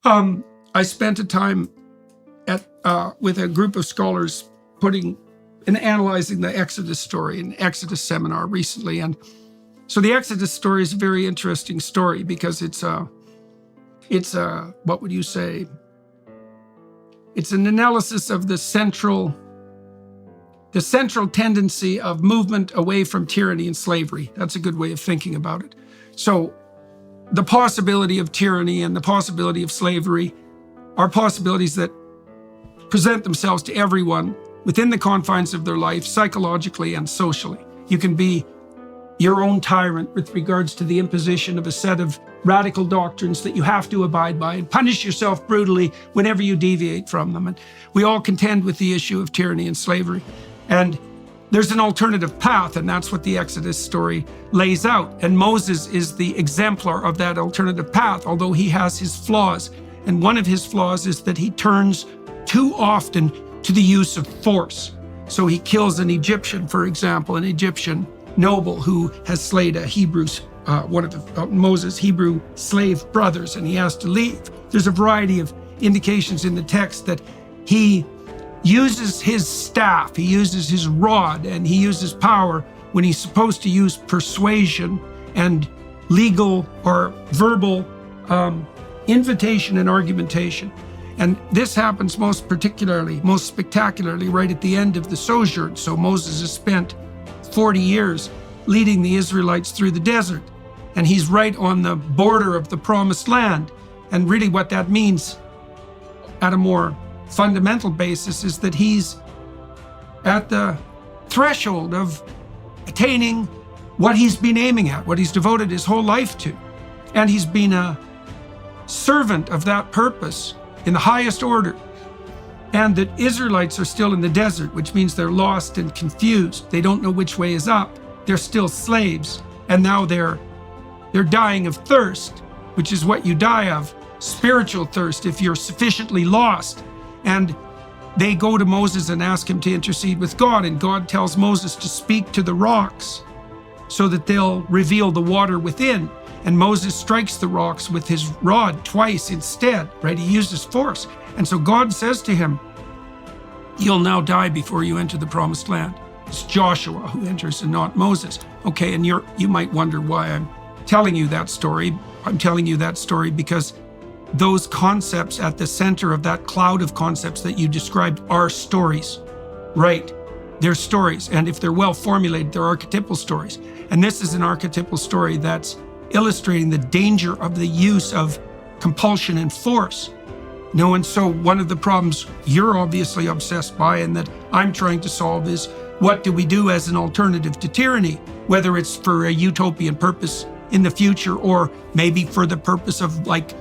I spent a time with a group of scholars putting and analyzing the Exodus story, an Exodus seminar recently. And so the Exodus story is a very interesting story because it's what would you say? It's an analysis of the central tendency of movement away from tyranny and slavery. That's a good way of thinking about it. So the possibility of tyranny and the possibility of slavery are possibilities that present themselves to everyone within the confines of their life, psychologically and socially. You can be your own tyrant with regards to the imposition of a set of radical doctrines that you have to abide by and punish yourself brutally whenever you deviate from them. And we all contend with the issue of tyranny and slavery. And there's an alternative path, and that's what the Exodus story lays out. And Moses is the exemplar of that alternative path, although he has his flaws. And one of his flaws is that he turns too often to the use of force. So he kills an Egyptian, for example, an Egyptian noble who has slayed a Hebrew, one of Moses' Hebrew slave brothers, and he has to leave. There's a variety of indications in the text that he uses his staff, he uses his rod, and he uses power when he's supposed to use persuasion and legal or verbal invitation and argumentation. And this happens most spectacularly right at the end of the sojourn. So Moses has spent 40 years leading the Israelites through the desert, and he's right on the border of the promised land. And really what that means at a more fundamental basis is that he's at the threshold of attaining what he's been aiming at, what he's devoted his whole life to. And he's been a servant of that purpose in the highest order. And the Israelites are still in the desert, which means they're lost and confused. They don't know which way is up. They're still slaves. And now they're dying of thirst, which is what you die of, spiritual thirst, if you're sufficiently lost. And they go to Moses and ask him to intercede with God. And God tells Moses to speak to the rocks so that they'll reveal the water within. And Moses strikes the rocks with his rod twice instead, right? He uses force. And so God says to him, you'll now die before you enter the promised land. It's Joshua who enters and not Moses. Okay, and you might wonder why I'm telling you that story. I'm telling you that story because those concepts at the center of that cloud of concepts that you described are stories, right? They're stories. And if they're well formulated, they're archetypal stories. And this is an archetypal story that's illustrating the danger of the use of compulsion and force. And so one of the problems you're obviously obsessed by and that I'm trying to solve is, what do we do as an alternative to tyranny? Whether it's for a utopian purpose in the future or maybe for the purpose of like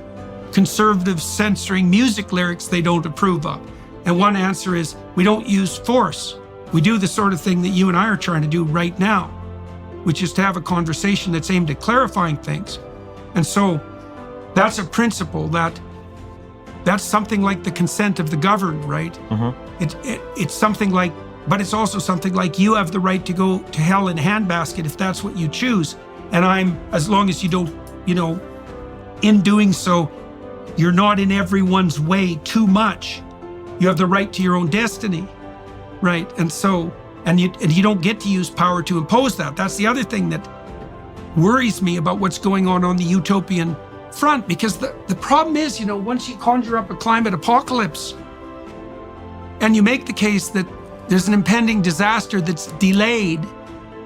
conservatives censoring music lyrics they don't approve of. And one answer is we don't use force. We do the sort of thing that you and I are trying to do right now, which is to have a conversation that's aimed at clarifying things. And so that's a principle that's something like the consent of the governed, right? It's something like, but it's also something like you have the right to go to hell in a handbasket if that's what you choose. And as long as you don't, in doing so, you're not in everyone's way too much. You have the right to your own destiny, right? And so, and you don't get to use power to impose that. That's the other thing that worries me about what's going on the utopian front, because the problem is, once you conjure up a climate apocalypse and you make the case that there's an impending disaster that's delayed,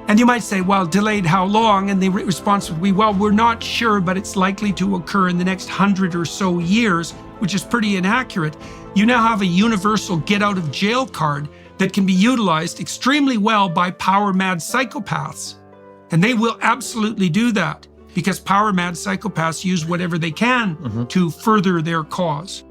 and you might say, well, delayed how long? And the response would be, well, we're not sure, but it's likely to occur in the next 100 or so years, which is pretty inaccurate. You now have a universal get out of jail card that can be utilized extremely well by power-mad psychopaths. And they will absolutely do that because power-mad psychopaths use whatever they can to further their cause.